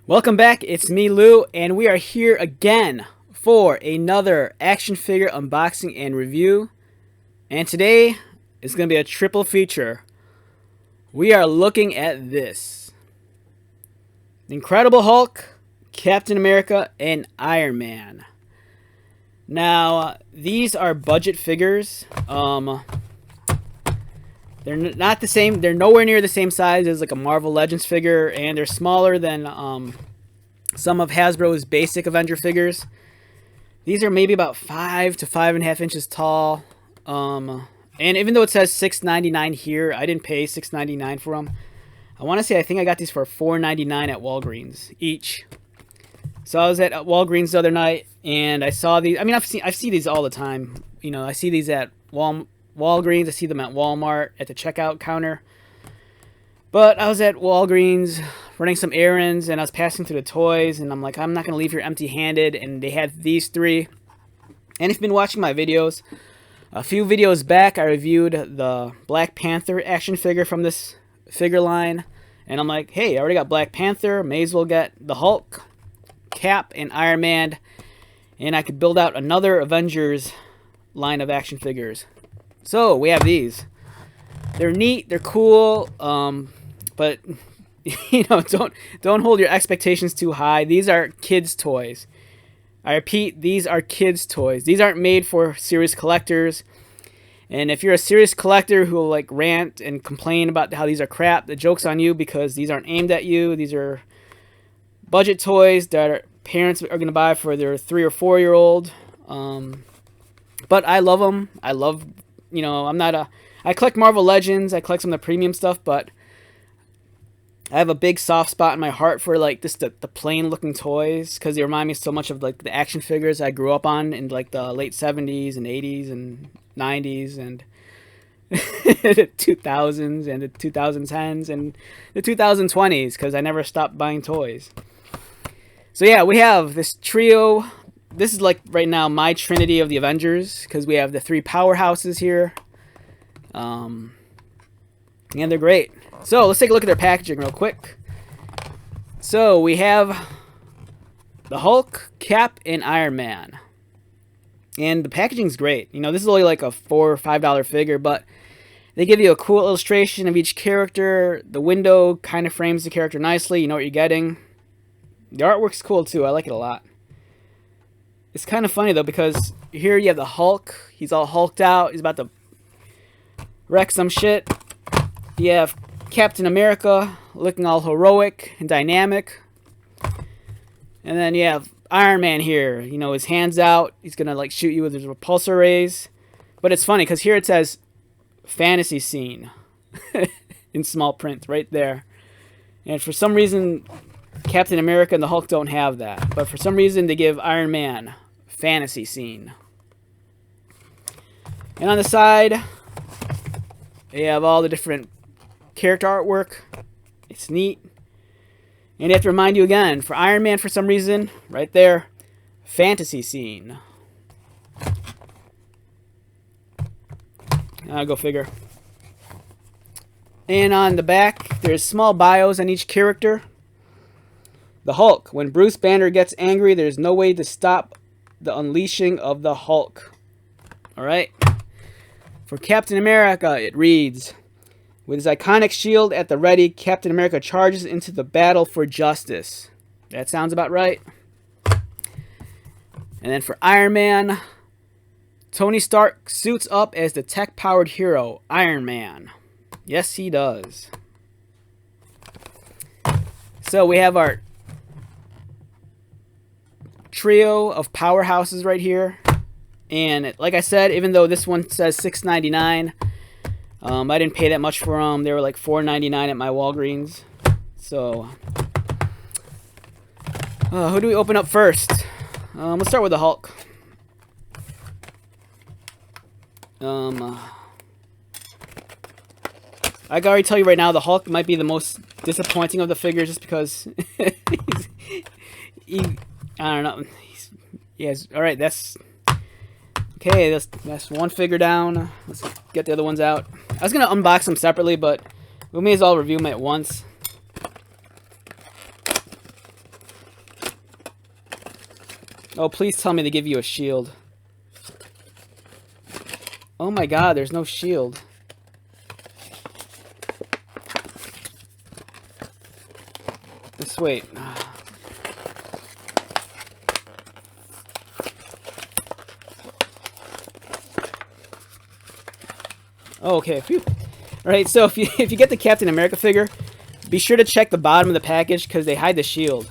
Welcome back, it's me Lou, and we are here again for another action figure unboxing and review. And today is going to be a triple feature. We are looking at this. Incredible Hulk, Captain America, and Iron Man. Now, these are budget figures. They're not the same. They're nowhere near the same size as like a Marvel Legends figure, and they're smaller than some of Hasbro's basic Avenger figures. These are maybe about 5 to 5.5 inches tall. And even though it says $6.99 here, I didn't pay $6.99 for them. I want to say I think I got these for $4.99 at Walgreens each. So I was at Walgreens the other night, and I saw these. I mean, I see these all the time. You know, I see these at Walgreens. I see them at Walmart at the checkout counter. But I was at Walgreens running some errands, and I was passing through the toys, and I'm like, I'm not going to leave here empty-handed. And they had these three. And if you've been watching my videos, a few videos back, I reviewed the Black Panther action figure from this figure line. And I'm like, hey, I already got Black Panther. May as well get the Hulk, Cap, and Iron Man. And I could build out another Avengers line of action figures. So we have these. They're neat. They're cool. But you know, don't hold your expectations too high. These are kids' toys. I repeat, these are kids' toys. These aren't made for serious collectors. And if you're a serious collector who will like rant and complain about how these are crap, the joke's on you, because these aren't aimed at you. These are budget toys that parents are going to buy for their 3 or 4-year-old. But I love them. I love, you know, I collect Marvel Legends. I collect some of the premium stuff, but I have a big soft spot in my heart for like just the plain looking toys, because they remind me so much of like the action figures I grew up on in like the late 70s and 80s and 90s and the 2000s and the 2010s and the 2020s, because I never stopped buying toys. So yeah, we have this trio. This is like right now my trinity of the Avengers, because we have the 3 powerhouses here. And they're great. So let's take a look at their packaging real quick. So we have the Hulk, Cap, and Iron Man. And the packaging's great. You know, this is only like a $4 or $5 figure, but they give you a cool illustration of each character. The window kind of frames the character nicely. You know what you're getting. The artwork's cool too. I like it a lot. It's kind of funny though, because here you have the Hulk. He's all hulked out. He's about to wreck some shit. You have Captain America looking all heroic and dynamic. And then you have Iron Man here. You know, his hands out. He's going to like shoot you with his repulsor rays. But it's funny because here it says fantasy scene in small print right there. And for some reason, Captain America and the Hulk don't have that. But for some reason, they give Iron Man fantasy scene. And on the side, you have all the different character artwork. It's neat. And I have to remind you again, for Iron Man, for some reason, right there, fantasy scene. I'll go figure. And on the back, there's small bios on each character. The Hulk. When Bruce Banner gets angry, there's no way to stop the unleashing of the Hulk. Alright. For Captain America, it reads, with his iconic shield at the ready, Captain America charges into the battle for justice. That sounds about right. And then for Iron Man, Tony Stark suits up as the tech-powered hero, Iron Man. Yes, he does. So we have our trio of powerhouses right here. And like I said, even though this one says $6.99, I didn't pay that much for them. They were like $4.99 at my Walgreens. So, who do we open up first? Let's start with the Hulk. I can already tell you right now, the Hulk might be the most disappointing of the figures, just because I don't know. Yes. All right. That's okay. That's one figure down. Let's get the other ones out. I was gonna unbox them separately, but we may as well review them at once. Oh, please tell me they give you a shield. Oh my god, there's no shield. Let's wait. Oh, okay. Phew. Alright, so if you get the Captain America figure, be sure to check the bottom of the package because they hide the shield.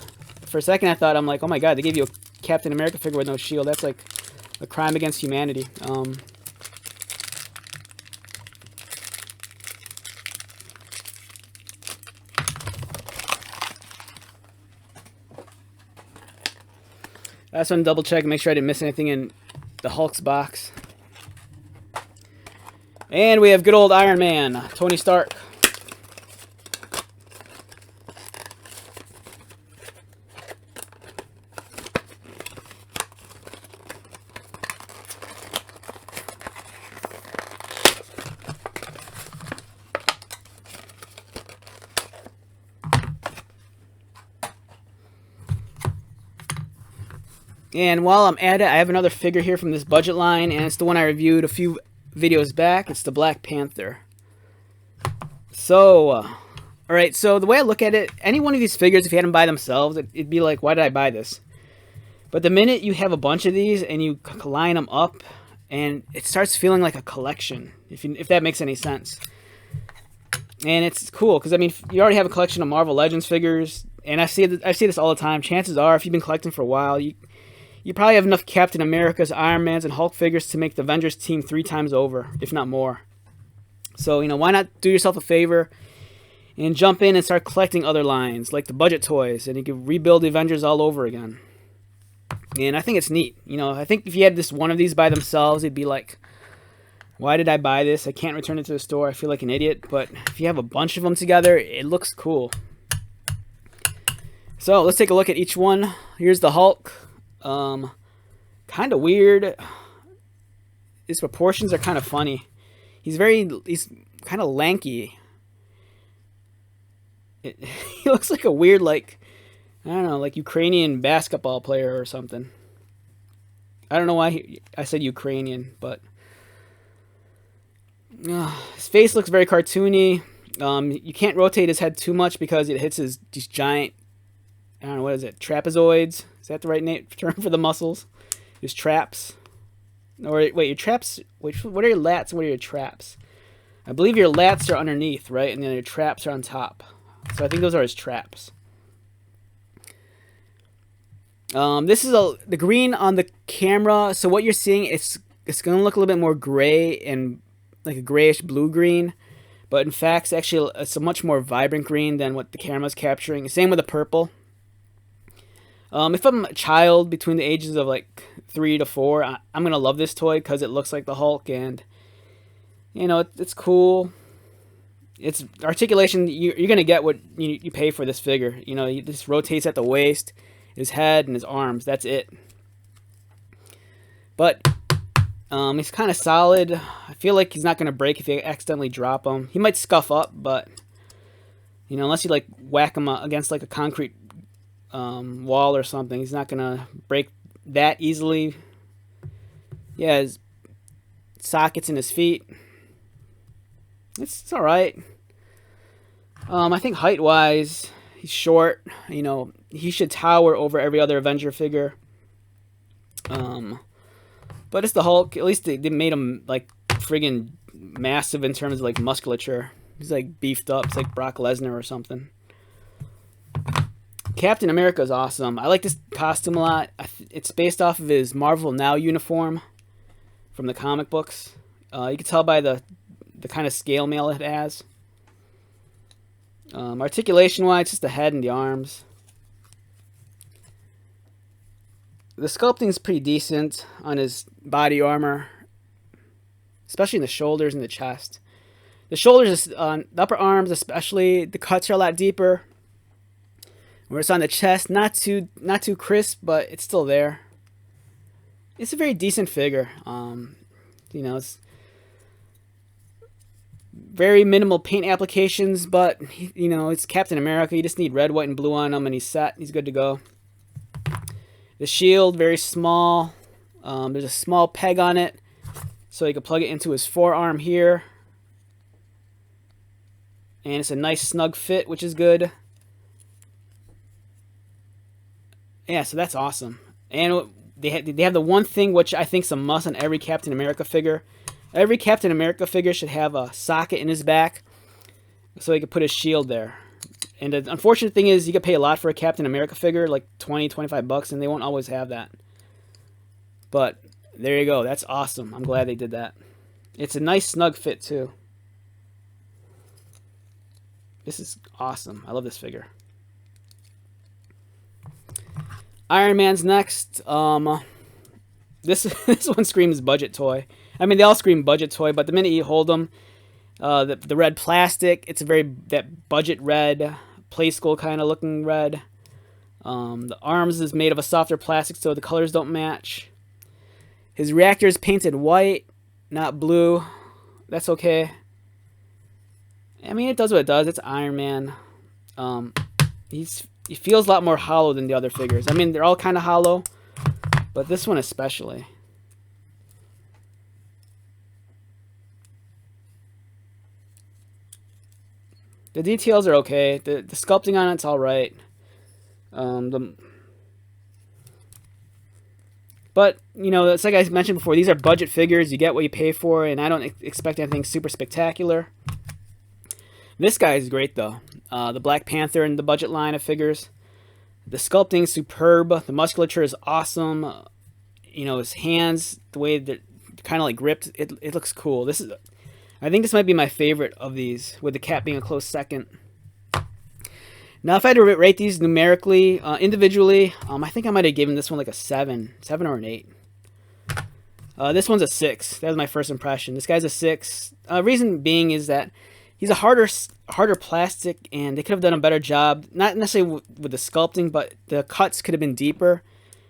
For a second I thought, I'm like, oh my god, they gave you a Captain America figure with no shield. That's like a crime against humanity. I just want to double check and make sure I didn't miss anything in the Hulk's box. And we have good old Iron Man, Tony Stark. And while I'm at it, I have another figure here from this budget line, and it's the one I reviewed a few videos back. It's the Black Panther. So, alright, so the way I look at it, any one of these figures, if you had them by themselves, it'd be like, why did I buy this? But the minute you have a bunch of these and you line them up, and it starts feeling like a collection, if that makes any sense. And it's cool, because, I mean, you already have a collection of Marvel Legends figures, and I see this all the time. Chances are, if you've been collecting for a while, you probably have enough Captain America's, Iron Man's, and Hulk figures to make the Avengers team 3 times over, if not more. So, you know, why not do yourself a favor and jump in and start collecting other lines, like the budget toys, and you can rebuild the Avengers all over again. And I think it's neat. You know, I think if you had this one of these by themselves, it'd be like, why did I buy this? I can't return it to the store. I feel like an idiot. But if you have a bunch of them together, it looks cool. So, let's take a look at each one. Here's the Hulk. Kind of weird. His proportions are kind of funny. He's kind of lanky. He looks like a weird, like, I don't know, like Ukrainian basketball player or something. I don't know why I said Ukrainian, but his face looks very cartoony. You can't rotate his head too much because it hits these giant, I don't know, what is it, trapezoids? Is that the right term for the muscles? His traps. Or wait, your traps. Wait, what are your lats? What are your traps? I believe your lats are underneath, right, and then your traps are on top. So I think those are his traps. This is the green on the camera. So what you're seeing, it's going to look a little bit more gray and like a grayish blue green, but in fact, it's a much more vibrant green than what the camera's capturing. Same with the purple. If I'm a child between the ages of like 3 to 4, I'm gonna love this toy because it looks like the Hulk, and you know it's cool. It's articulation. You're gonna get what you pay for this figure. You know, this rotates at the waist, his head, and his arms. That's it. But he's kind of solid. I feel like he's not gonna break if you accidentally drop him. He might scuff up, but you know, unless you like whack him against like a concrete wall or something, he's not gonna break that easily. Yeah, his sockets in his feet. It's all right. I think height-wise, he's short. You know, he should tower over every other Avenger figure. But it's the Hulk. At least they made him like friggin' massive in terms of like musculature. He's like beefed up. It's like Brock Lesnar or something. Captain America is awesome. I like this costume a lot. It's based off of his Marvel Now uniform from the comic books. You can tell by the kind of scale mail it has. Articulation-wise, just the head and the arms. The sculpting is pretty decent on his body armor, especially in the shoulders and the chest. The shoulders, the upper arms especially, the cuts are a lot deeper. Where it's on the chest, not too crisp, but it's still there. It's a very decent figure. You know, it's very minimal paint applications, but you know, it's Captain America. You just need red, white, and blue on him, and he's set. He's good to go. The shield, very small. There's a small peg on it, so you can plug it into his forearm here. And it's a nice snug fit, which is good. Yeah, so that's awesome. And they have the one thing which I think is a must on every Captain America figure. Every Captain America figure should have a socket in his back so he can put his shield there. And the unfortunate thing is you can pay a lot for a Captain America figure, like 20, 25 bucks, and they won't always have that. But there you go. That's awesome. I'm glad they did that. It's a nice snug fit too. This is awesome. I love this figure. Iron Man's next. This one screams budget toy. I mean, they all scream budget toy, but the minute you hold them, the red plastic, it's a that budget red, play school kind of looking red. The arms is made of a softer plastic, so the colors don't match. His reactor is painted white, not blue. That's okay. I mean, it does what it does. It's Iron Man. He feels a lot more hollow than the other figures. I mean, they're all kind of hollow, but this one especially. The details are okay. The sculpting on it's all right. But, you know, it's like I mentioned before, these are budget figures. You get what you pay for, and I don't expect anything super spectacular. This guy is great, though. The Black Panther in the budget line of figures. The sculpting is superb. The musculature is awesome. You know, his hands, the way they're kind of like gripped, it looks cool. I think this might be my favorite of these, with the Cap being a close second. Now, if I had to rate these numerically, individually, I think I might have given this one like a 7 or an 8. This one's a 6. That was my first impression. This guy's a 6. Reason being is that he's a harder plastic, and they could have done a better job, not necessarily with the sculpting, but the cuts could have been deeper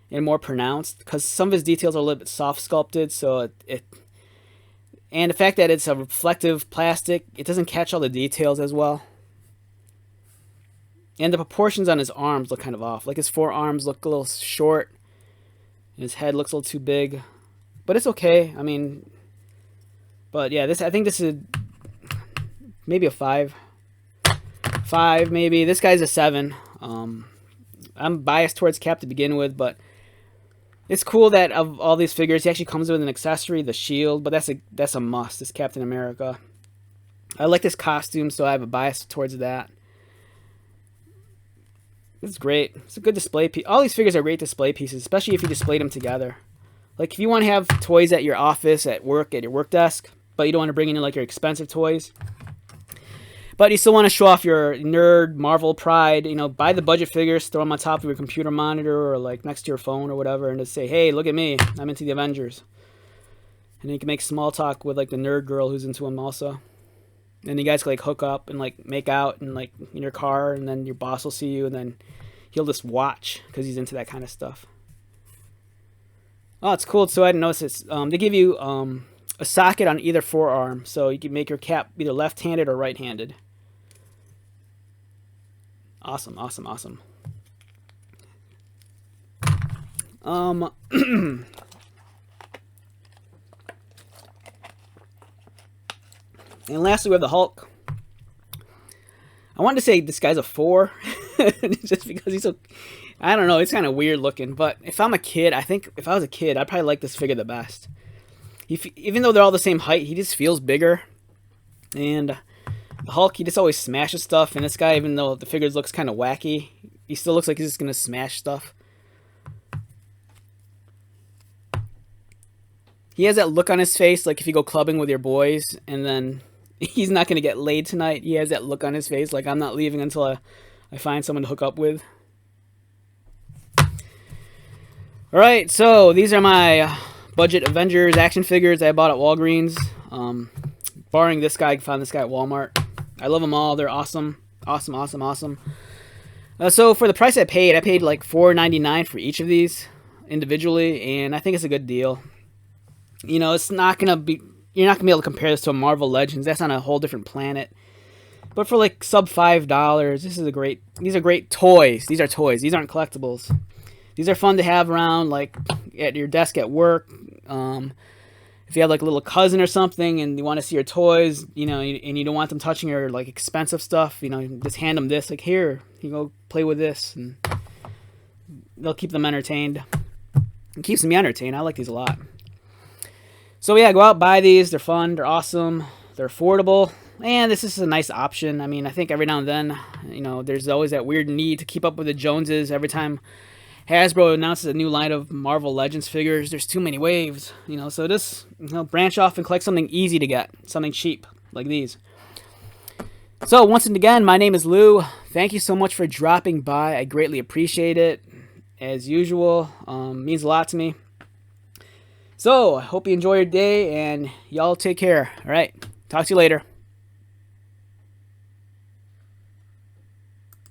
and more pronounced, because some of his details are a little bit soft sculpted, so and the fact that it's a reflective plastic, it doesn't catch all the details as well. And the proportions on his arms look kind of off. Like his forearms look a little short, and his head looks a little too big. But it's okay. I mean, but yeah, I think this is maybe a 5. 5 maybe. This guy's a 7. I'm biased towards Cap to begin with, but it's cool that of all these figures, he actually comes with an accessory, the shield. But that's a must. This Captain America. I like this costume, so I have a bias towards that. It's great. It's a good display piece. All these figures are great display pieces, especially if you display them together. Like if you want to have toys at your office, at work, at your work desk, but you don't want to bring in like your expensive toys, but you still want to show off your nerd Marvel pride, you know, buy the budget figures, throw them on top of your computer monitor or like next to your phone or whatever, and just say, hey, look at me, I'm into the Avengers. And then you can make small talk with like the nerd girl who's into them also. And you guys can like hook up and like make out and like in your car, and then your boss will see you, and then he'll just watch because he's into that kind of stuff. Oh, it's cool. So I didn't notice this. They give you a socket on either forearm, so you can make your Cap either left-handed or right-handed. Awesome, awesome, awesome. And lastly, we have the Hulk. I wanted to say this guy's a 4, just because he's so, I don't know, it's kind of weird looking. But if I'm a kid, I think if I was a kid, I'd probably like this figure the best. Even though they're all the same height, he just feels bigger. And the Hulk, he just always smashes stuff. And this guy, even though the figure looks kind of wacky, he still looks like he's just going to smash stuff. He has that look on his face, like if you go clubbing with your boys, and then he's not going to get laid tonight. He has that look on his face, like I'm not leaving until I find someone to hook up with. Alright, so these are my budget Avengers action figures I bought at Walgreens. Barring this guy, I found this guy at Walmart. I love them all. They're awesome. Awesome, awesome, awesome. So for the price I paid like $4.99 for each of these individually, and I think it's a good deal. You know, it's not gonna be, you're not gonna be able to compare this to a Marvel Legends. That's on a whole different planet. But for like sub $5, these are great toys. These are toys. These aren't collectibles. These are fun to have around, like at your desk at work. If you have like a little cousin or something and you want to see your toys, you know, and you don't want them touching your like expensive stuff, you know, you just hand them this, like, here, you go play with this, and they'll keep them entertained. It keeps me entertained. I like these a lot. So yeah, go out, buy these. They're fun. They're awesome. They're affordable. And this is a nice option. I mean, I think every now and then, you know, there's always that weird need to keep up with the Joneses. Every time Hasbro announces a new line of Marvel Legends figures, there's too many waves, you know. So just, you know, branch off and collect something easy to get, something cheap like these. So once again, my name is Lou. Thank you so much for dropping by. I greatly appreciate it. As usual, means a lot to me. So I hope you enjoy your day, and y'all take care. All right, talk to you later.